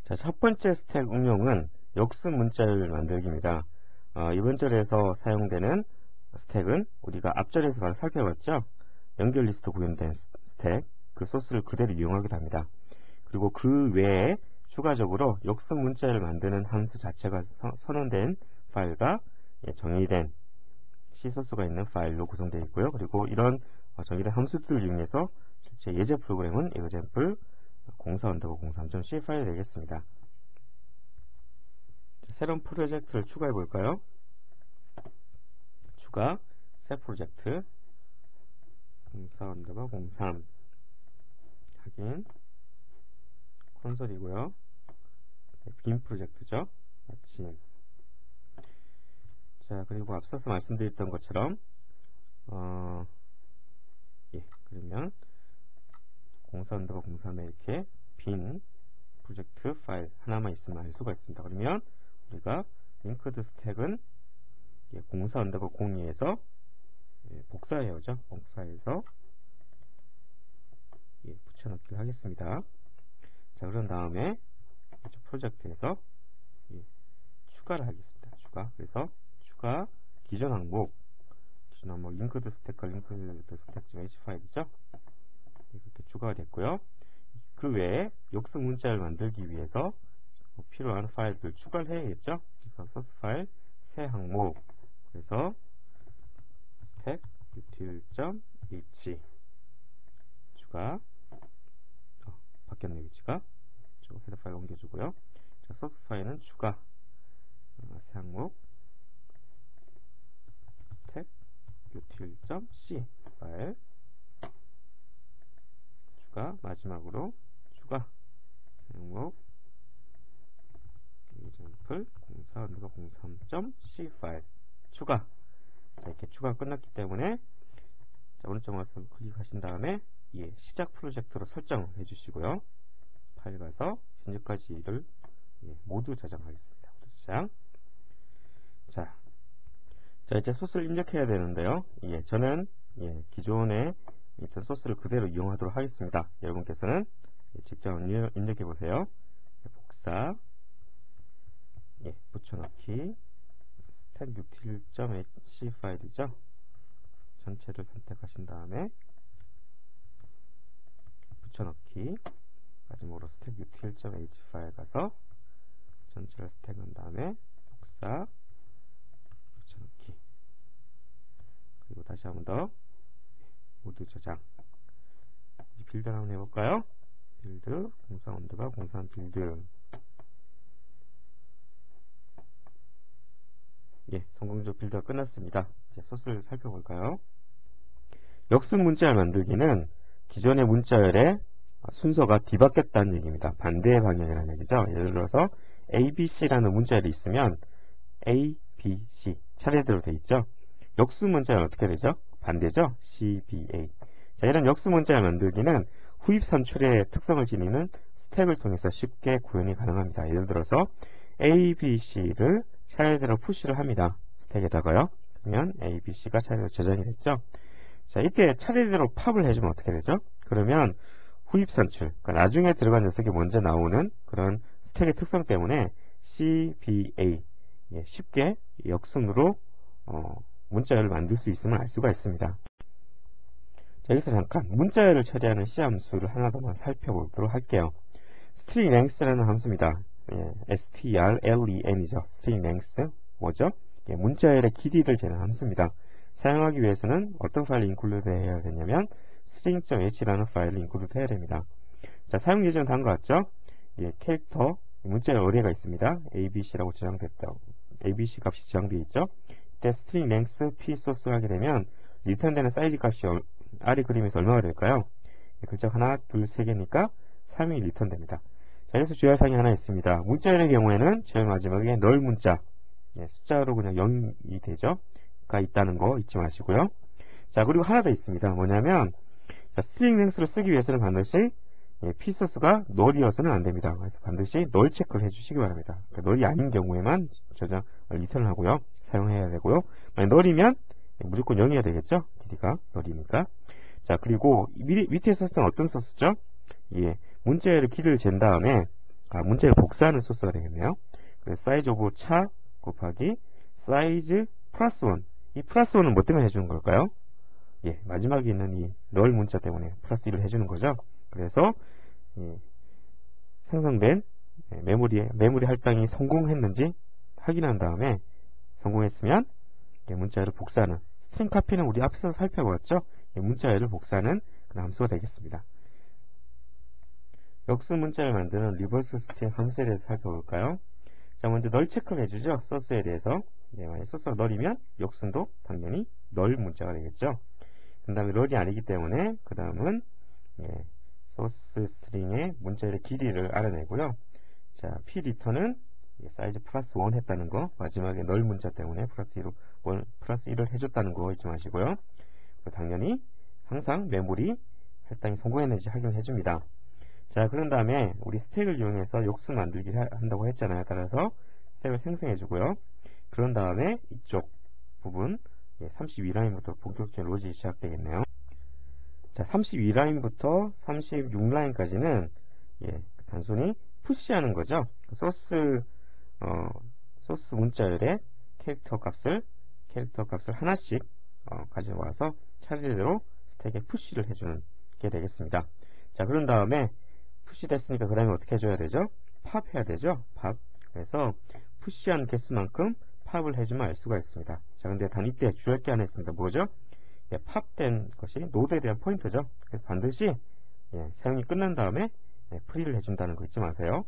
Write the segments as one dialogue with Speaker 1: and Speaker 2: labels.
Speaker 1: 자, 첫 번째 스택 응용은 역습 문자열 만들기입니다. 이번 절에서 사용되는 스택은 우리가 앞절에서 바로 살펴봤죠. 연결 리스트 구현된 스택, 그 소스를 그대로 이용하기도 합니다. 그리고 그 외에 추가적으로 역습 문자열을 만드는 함수 자체가 선언된 파일과 정의된 C소스가 있는 파일로 구성되어 있고요. 그리고 이런 정의된 함수들을 이용해서 실제 예제 프로그램은 example 04_03.c 파일이 되겠습니다. 새로운 프로젝트를 추가해 볼까요? 추가, 새 프로젝트 04_03 확인 콘솔이고요. 빈 프로젝트죠. 마침. 자, 그리고 앞서서 말씀드렸던 것처럼 그러면 04_03에 이렇게 빈 프로젝트 파일 하나만 있으면 알 수가 있습니다. 그러면 우리가 링크드 스택은 04_02에서 복사해야죠. 복사해서 붙여넣기를 하겠습니다. 자, 그런 다음에 프로젝트에서 추가를 하겠습니다. 추가. 그래서 추가 기존 항목 링크드 스택과 링크드 스택.h 파일이죠. 이렇게 추가가 됐고요. 그 외에 역습 문자를 만들기 위해서 필요한 파일들 추가를 해야겠죠. 그래서 소스 파일 새 항목 그래서 스택 util.h 추가 바뀌었네 위치가. 헤더 파일 옮겨주고요. 자, 소스 파일은 추가 새 항목 스택 util.c 파일 추가 마지막으로 추가 새 항목 example 04_03.c 파일 추가. 자, 이렇게 추가가 끝났기 때문에 자, 오른쪽 마우스 클릭하신 다음에 시작 프로젝트로 설정을 해주시고요. 파일 가서 현재까지를 모두 저장하겠습니다. 모두 저장. 자, 이제 소스를 입력해야 되는데요. 저는 기존에 있던 소스를 그대로 이용하도록 하겠습니다. 여러분께서는 직접 입력해 보세요. 복사, 붙여넣기, 스택 util.c 파일이죠. 전체를 선택하신 다음에 붙여넣기, 마지막으로 스택 util.h 파일 가서 전체를 스택한 다음에 복사, 붙여넣기, 그리고 다시 한번 더 모두 저장. 빌드 한번 해볼까요? 빌드 04_03 빌드. 성공적으로 빌드가 끝났습니다. 이제 소스를 살펴볼까요? 역습 문자열 만들기는 기존의 문자열의 순서가 뒤바뀌었다는 얘기입니다. 반대의 방향이라는 얘기죠. 예를 들어서 ABC라는 문자열이 있으면 A, B, C 차례대로 되어 있죠. 역습 문자열은 어떻게 되죠? 반대죠. C, B, A. 자, 이런 역습 문자열 만들기는 후입 선출의 특성을 지니는 스택을 통해서 쉽게 구현이 가능합니다. 예를 들어서 A, B, C를 차례대로 푸시를 합니다. 스택에다가요. 그러면 A, B, C가 차례대로 저장이 됐죠. 자, 이때 차례대로 팝을 해주면 어떻게 되죠? 그러면 후입 선출, 그러니까 나중에 들어간 녀석이 먼저 나오는 그런 스택의 특성 때문에 C, B, A 쉽게 역순으로 문자열을 만들 수 있음을 알 수가 있습니다. 자, 여기서 잠깐 문자열을 처리하는 C 함수를 하나 더만 살펴보도록 할게요. string length라는 함수입니다. strlen이죠. string length 뭐죠? 문자열의 길이를 재는 함수입니다. 사용하기 위해서는 어떤 파일을 인클루드 해야 되냐면 string.h라는 파일을 인클루드 해야 됩니다. 자, 사용 예제는 다음과 같죠? 캐릭터 문자열 어레이가 있습니다. abc라고 저장됐다. abc 값이 저장되어 있죠. 이때 string length p 소스 하게 되면 리턴되는 사이즈 값이 아래 그림에서 얼마가 될까요? 글자 하나, 둘, 세 개니까 3이 리턴됩니다. 자, 여기서 주의할 사항이 하나 있습니다. 문자열의 경우에는 제일 마지막에 널 문자 숫자로 그냥 0이 되죠. 가 있다는 거 잊지 마시고요. 자, 그리고 하나 더 있습니다. 뭐냐면 스트링 랭스를 쓰기 위해서는 반드시 p소스가 널이어서는 안됩니다. 그래서 반드시 널 체크를 해주시기 바랍니다. 그러니까 널이 아닌 경우에만 저장 리턴을 하고요. 사용해야 되고요. 만약 널이면 무조건 0이어야 되겠죠. 길이가 널이니까. 자, 그리고 밑에 소스는 어떤 소스죠? 문자열의 길이를 잰 다음에 문자를 복사하는 소스가 되겠네요. 그래서 사이즈 오브 차 곱하기 사이즈 플러스 1. 이 플러스 1은 뭐 때문에 해주는 걸까요? 예, 마지막에 있는 이 널 문자 때문에 플러스 1을 해주는 거죠. 그래서 생성된 메모리 할당이 성공했는지 확인한 다음에 성공했으면 문자열을 복사하는 스트링 카피는 우리 앞에서 살펴보았죠. 문자열을 복사하는 그런 함수가 되겠습니다. 역순 문자를 만드는 리버스 스트링 함수에 대해서 살펴볼까요? 자, 먼저 널 체크를 해주죠. 소스에 대해서. 만약 소스가 널이면 역순도 당연히 널 문자가 되겠죠. 그 다음에 널이 아니기 때문에 그 다음은 소스 스트링의 문자열의 길이를 알아내고요. 자, p 리턴은 사이즈 플러스 1 했다는 거, 마지막에 널 문자 때문에 플러스 1을 해줬다는 거 잊지 마시고요. 당연히 항상 메모리 할당이 성공했는지 확인해 줍니다. 자, 그런 다음에 우리 스택을 이용해서 역순 만들기를 한다고 했잖아요. 따라서 스택을 생성해 주고요. 그런 다음에 이쪽 부분 32라인부터 본격적인 로직이 시작되겠네요. 자, 32라인부터 36라인까지는 단순히 푸시하는 거죠. 소스 문자열의 캐릭터 값을 하나씩 가져와서 차례대로 스택에 푸시를 해주는 게 되겠습니다. 자, 그런 다음에 푸시 됐으니까 그 다음에 어떻게 해줘야 되죠? 팝 해야 되죠? 팝. 그래서 푸시한 개수만큼 팝을 해주면 알 수가 있습니다. 자, 근데 단위때 주의할 게 하나 있습니다. 뭐죠? 팝된 것이 노드에 대한 포인터죠. 그래서 반드시 사용이 끝난 다음에 프리를 해준다는 거 잊지 마세요.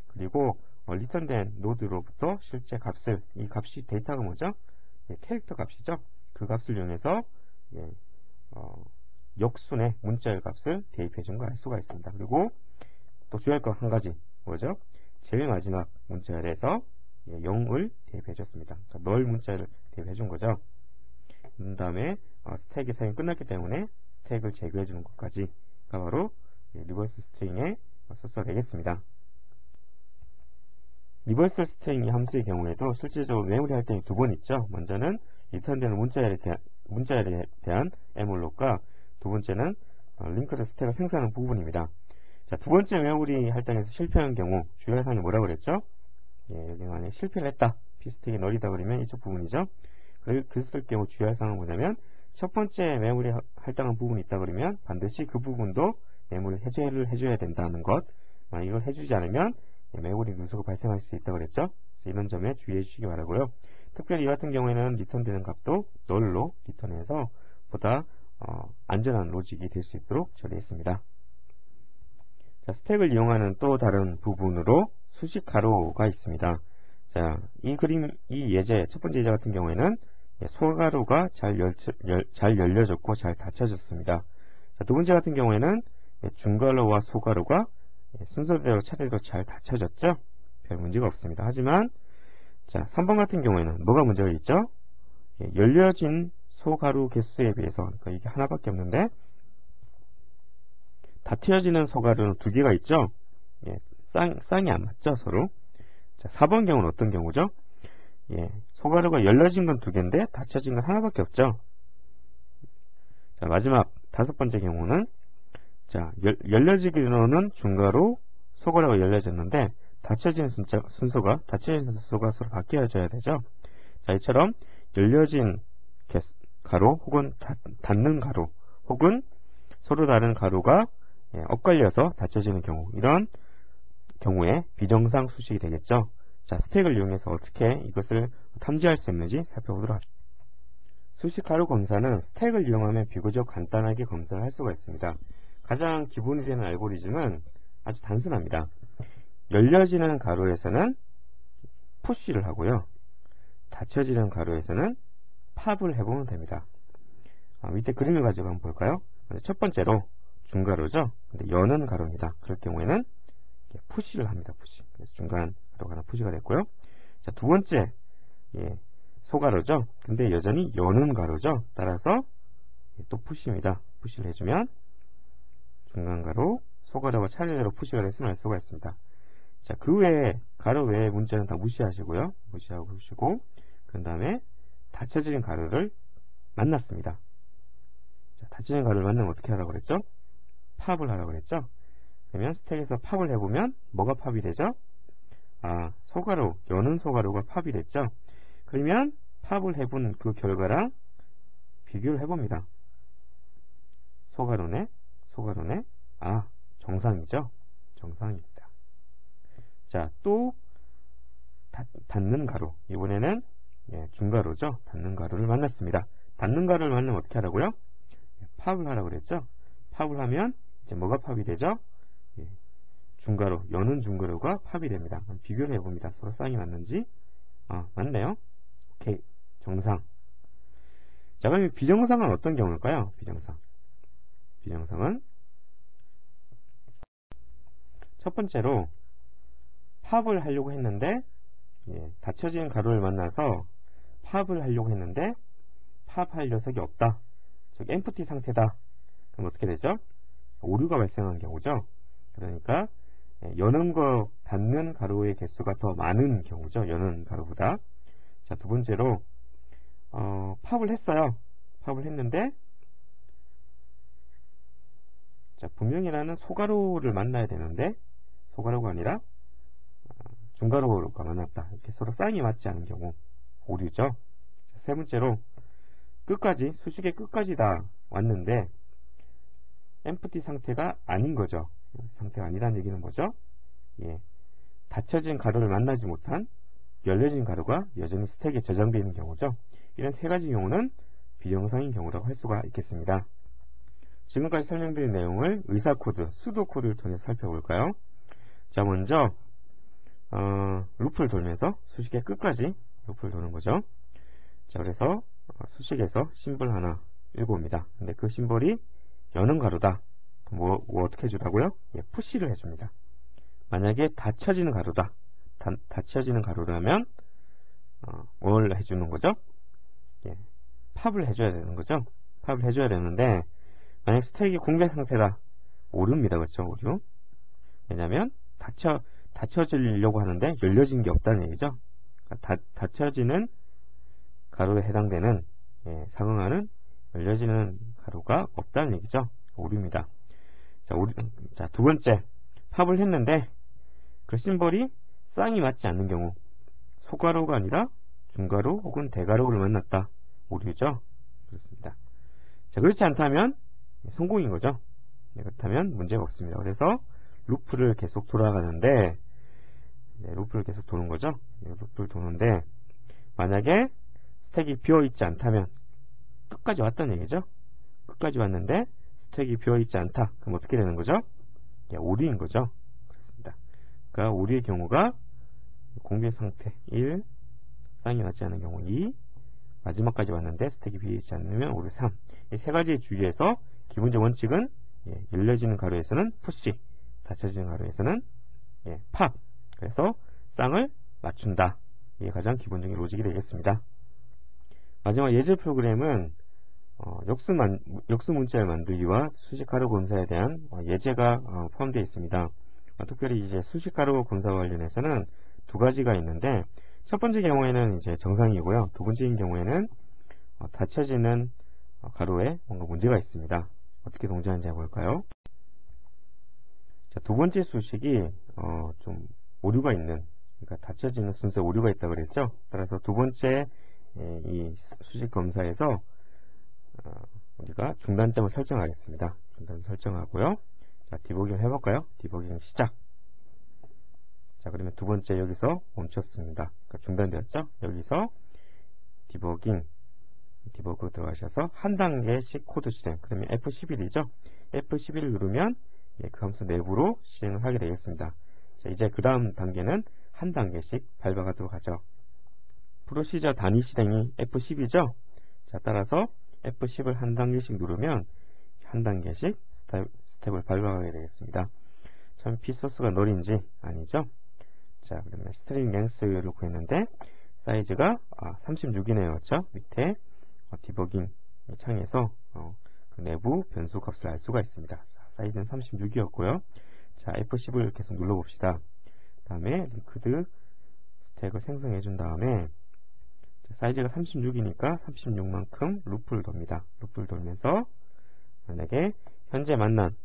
Speaker 1: 그리고 리턴된 노드로부터 실제 값을, 이 값이 데이터가 뭐죠? 캐릭터 값이죠. 그 값을 이용해서 역순의 문자열 값을 대입해 준 거 알 수가 있습니다. 그리고 또 주의할 거 한 가지 뭐죠? 제일 마지막 문자열에서 0을 대입해 줬습니다. 널 문자열을 대입해 준 거죠. 그 다음에 스택의 사용이 끝났기 때문에 스택을 제거해 주는 것까지가 바로 리버스 스트링의 소스가 되겠습니다. 리버스 스트링 함수의 경우에도 실질적으로 메모리 할당이 두 번 있죠. 먼저는 리턴되는 문자열에 대한 에몰록과 두 번째는 링크드 스택을 생성하는 부분입니다. 자, 두 번째 메모리 할당에서 실패한 경우 주의할 사항이 뭐라고 그랬죠? 여기 만약에 실패를 했다. p스택이 널이다 그러면 이쪽 부분이죠. 그랬을 경우 주의할 사항은 뭐냐면 첫 번째 메모리 할당한 부분이 있다 그러면 반드시 그 부분도 메모리 해제를 해줘야 된다는 것. 이걸 해주지 않으면 메모리 누수가 발생할 수 있다고 그랬죠. 이런 점에 주의해 주시기 바라고요. 특별히 이 같은 경우에는 리턴되는 값도 널로 리턴해서 보다 안전한 로직이 될 수 있도록 처리해 있습니다. 자, 스택을 이용하는 또 다른 부분으로 수식 가로가 있습니다. 자, 이 예제, 첫 번째 예제 같은 경우에는 소가로가 잘 열려졌고 잘 닫혀졌습니다. 자, 두 번째 같은 경우에는 중가로와 소가로가 순서대로 차례대로 잘 닫혀졌죠? 별 문제가 없습니다. 하지만 자, 3번 같은 경우에는 뭐가 문제가 있죠? 열려진 소가루 개수에 비해서, 그러니까 이게 하나밖에 없는데 닫혀지는 소가루는 두 개가 있죠? 쌍이 안 맞죠? 서로. 자, 4번 경우는 어떤 경우죠? 소가루가 열려진 건 두 개인데 닫혀진 건 하나밖에 없죠? 자, 마지막 다섯 번째 경우는 자, 열려지기로는 중가로 소가루가 열려졌는데 닫혀진 순서가 서로 바뀌어져야 되죠. 자, 이처럼 열려진 가로 혹은 닫는 가로 혹은 서로 다른 가로가 엇갈려서 닫혀지는 경우, 이런 경우에 비정상 수식이 되겠죠. 자, 스택을 이용해서 어떻게 이것을 탐지할 수 있는지 살펴보도록 합시다. 수식 가로 검사는 스택을 이용하면 비교적 간단하게 검사를 할 수가 있습니다. 가장 기본이 되는 알고리즘은 아주 단순합니다. 열려지는 가로에서는 푸시를 하고요. 닫혀지는 가로에서는 팝을 해보면 됩니다. 밑에 그림을 가지고 한번 볼까요? 첫 번째로 중가로죠. 근데 여는 가로입니다. 그럴 경우에는 푸시를 합니다. 푸시. 그래서 중간 가로가 하나 푸시가 됐고요. 자, 두 번째 소가로죠. 근데 여전히 여는 가로죠. 따라서 또 푸시입니다. 푸시를 해주면 중간 가로, 소가로가 차례대로 푸시가 됐으면 알 수가 있습니다. 자, 그 외에 가로 외의 문자는 다 무시하시고요. 무시하고 보시고 그 다음에 닫혀진 가로를 만났습니다. 자, 닫혀진 가로를 만나면 어떻게 하라고 그랬죠? 팝을 하라고 그랬죠? 그러면 스택에서 팝을 해보면 뭐가 팝이 되죠? 아, 소가루, 여는 소가루가 팝이 됐죠? 그러면 팝을 해본 그 결과랑 비교를 해봅니다. 소가루네, 아, 정상이죠? 정상입니다. 자, 또 닿는 가루, 이번에는 중가루죠? 닿는 가루를 만났습니다. 닿는 가루를 만나면 어떻게 하라고요? 팝을 하라고 그랬죠? 팝을 하면 이제 뭐가 팝이 되죠? 중가루, 여는 중가루가 팝이 됩니다. 비교를 해봅니다. 서로 쌍이 맞는지. 아, 맞네요. 오케이, 정상. 자, 그럼 비정상은 어떤 경우일까요? 비정상은 첫 번째로 팝을 하려고 했는데 닫혀진 가루를 만나서 팝을 하려고 했는데 팝할 녀석이 없다. 즉 엠프티 상태다. 그럼 어떻게 되죠? 오류가 발생한 경우죠. 그러니까 여는 거 닫는 가루의 개수가 더 많은 경우죠. 여는 가루보다. 자, 두 번째로 팝을 했어요. 팝을 했는데 자, 분명히 나는 소가루를 만나야 되는데 소가루가 아니라 중가루가 만났다. 이렇게 서로 쌍이 맞지 않은 경우 오류죠. 자, 세 번째로 끝까지 수식의 끝까지 다 왔는데 엠프티 상태가 아닌 거죠. 상태가 아니라는 얘기는 뭐죠? 닫혀진 가루를 만나지 못한 열려진 가루가 여전히 스택에 저장되어 있는 경우죠. 이런 세 가지 경우는 비정상인 경우라고 할 수가 있겠습니다. 지금까지 설명드린 내용을 의사코드, 수도코드를 통해서 살펴볼까요? 자, 먼저 루프를 돌면서 수식의 끝까지 루프를 도는 거죠. 자, 그래서 수식에서 심볼 하나 읽어옵니다. 근데 그 심볼이 여는 가루다. 뭐 어떻게 해주라고요? 푸시를 해줍니다. 만약에 닫혀지는 가루다. 닫혀지는 가루라면 뭘 해주는 거죠? 팝을 해줘야 되는 거죠. 팝을 해줘야 되는데 만약 스택이 공개 상태다. 오류입니다. 그렇죠? 오류. 왜냐면 닫혀지려고 하는데 열려진 게 없다는 얘기죠. 그러니까 닫혀지는 가루에 해당되는 상응하는 열려지는 가루가 없다는 얘기죠. 오류입니다. 자, 두 번째, 팝을 했는데 그 심볼이 쌍이 맞지 않는 경우 소가루가 아니라 중가루 혹은 대가루를 만났다. 오류죠. 그렇습니다. 자, 그렇지 않다면 성공인 거죠. 그렇다면 문제가 없습니다. 그래서 루프를 계속 돌아가는데 루프를 계속 도는 거죠. 루프를 도는데 만약에 스택이 비어있지 않다면 끝까지 왔다는 얘기죠. 끝까지 왔는데 스택이 비어있지 않다. 그럼 어떻게 되는 거죠? 오류인 거죠. 그렇습니다. 그러니까 오류의 경우가 공개 상태 1, 쌍이 맞지 않은 경우 2, 마지막까지 왔는데 스택이 비어있지 않으면 오류 3. 이 세 가지의 주의에서 기본적 원칙은 열려지는 가루에서는 푸시, 닫혀지는 가루에서는 팝. 그래서 쌍을 맞춘다. 이게 가장 기본적인 로직이 되겠습니다. 마지막 예제 프로그램은 역수 문자를 만들기와 수식가루 검사에 대한 예제가 포함되어 있습니다. 특별히 이제 수식가루 검사와 관련해서는 두 가지가 있는데 첫 번째 경우에는 이제 정상이고요. 두 번째인 경우에는 닫혀지는 가루에 뭔가 문제가 있습니다. 어떻게 동작하는지 해볼까요? 자, 두 번째 수식이 좀 오류가 있는, 그러니까 닫혀지는 순서에 오류가 있다고 그랬죠. 따라서 두 번째 이 수식 검사에서 우리가 중단점을 설정하겠습니다. 중단 설정하고요. 자, 디버깅 해볼까요? 디버깅 시작. 자, 그러면 두 번째 여기서 멈췄습니다. 그러니까 중단되었죠? 여기서 디버그 들어가셔서 한 단계씩 코드 실행. 그러면 F11이죠? F11을 누르면 그 함수 내부로 실행을 하게 되겠습니다. 자, 이제 그 다음 단계는 한 단계씩 밟아가도록 하죠. 프로시저 단위 실행이 F10이죠? 자, 따라서 F10을 한 단계씩 누르면 한 단계씩 스텝을 밟아가게 되겠습니다. 참 P소스가 널인지 아니죠? 자, 그러면 스트링 랭스를 구했는데 사이즈가 36이네요. 그렇죠? 밑에 디버깅 창에서 그 내부 변수 값을 알 수가 있습니다. 자, 사이즈는 36이었고요. 자, F10을 계속 눌러봅시다. 그 다음에 링크드 스택을 생성해 준 다음에 사이즈가 36이니까 36만큼 루프를 돕니다. 루프를 돌면서 만약에 현재 만난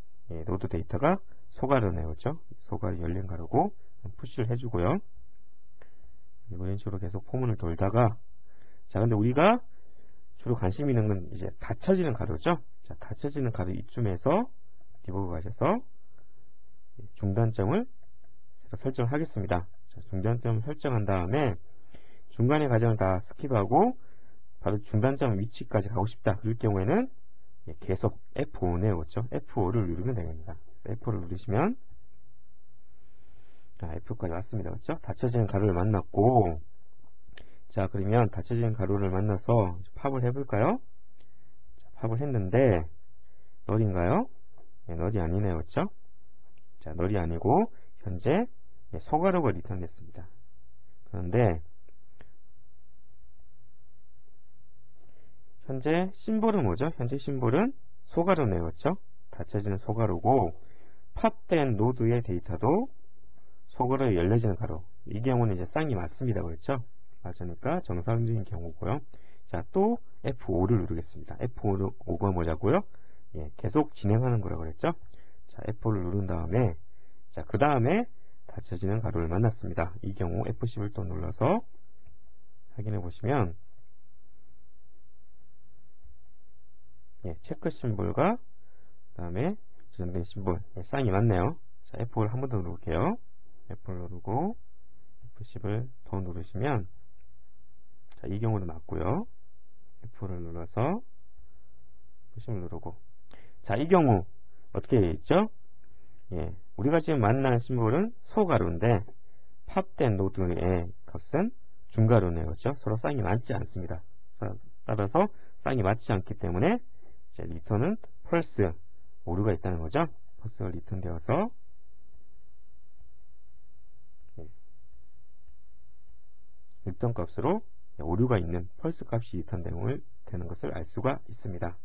Speaker 1: 노드 데이터가 소가루네요. 그렇죠? 소가루 열린 가루고 푸시를 해주고요. 그리고 이런 식으로 계속 포문을 돌다가, 자, 근데 우리가 주로 관심 있는 건 이제 닫혀지는 가루죠. 자, 닫혀지는 가루 이쯤에서 디버그 가셔서 중단점을 제가 설정하겠습니다. 자, 중단점을 설정한 다음에 중간의 과정을 다 스킵하고 바로 중단점 위치까지 가고 싶다. 그럴 경우에는 계속 F5네요. 그렇죠? F5를 누르면 되겠습니다. F5를 누르시면 F5까지 왔습니다. 그렇죠? 닫혀지는 가루를 만났고, 자, 그러면 닫혀지는 가루를 만나서 팝을 해볼까요? 자, 팝을 했는데 널인가요? 네, 널이 아니네요. 그렇죠? 자, 널이 아니고 현재 소가루가 리턴됐습니다. 그런데 현재 심볼은 뭐죠? 현재 심볼은 소가루네요. 그렇죠? 닫혀지는 소가루고, 팝된 노드의 데이터도 소가루에 열려지는 가루. 이 경우는 이제 쌍이 맞습니다. 그렇죠? 맞으니까 정상적인 경우고요. 자, 또 F5를 누르겠습니다. F5가 뭐냐고요? 예, 계속 진행하는 거라고 그랬죠? 자, F5를 누른 다음에, 자, 그 다음에 닫혀지는 가루를 만났습니다. 이 경우 F10을 또 눌러서 확인해 보시면, 예, 체크 심볼과 그 다음에 지정된 심볼, 예, 쌍이 맞네요. 자, F5를 한 번 더 누를게요. F5를 누르고 F10을 더 누르시면, 자, 이 경우도 맞고요. F5를 눌러서 F10을 누르고, 자, 이 경우 어떻게 되어 있죠? 예, 우리가 지금 만난 심볼은 소가루인데 팝된 노드의 값은 중가루네요. 그렇죠? 서로 쌍이 맞지 않습니다. 따라서 쌍이 맞지 않기 때문에 이제 리턴은 펄스 오류가 있다는 거죠. 펄스가 리턴되어서 리턴 값으로 오류가 있는 펄스 값이 리턴되는 것을 알 수가 있습니다.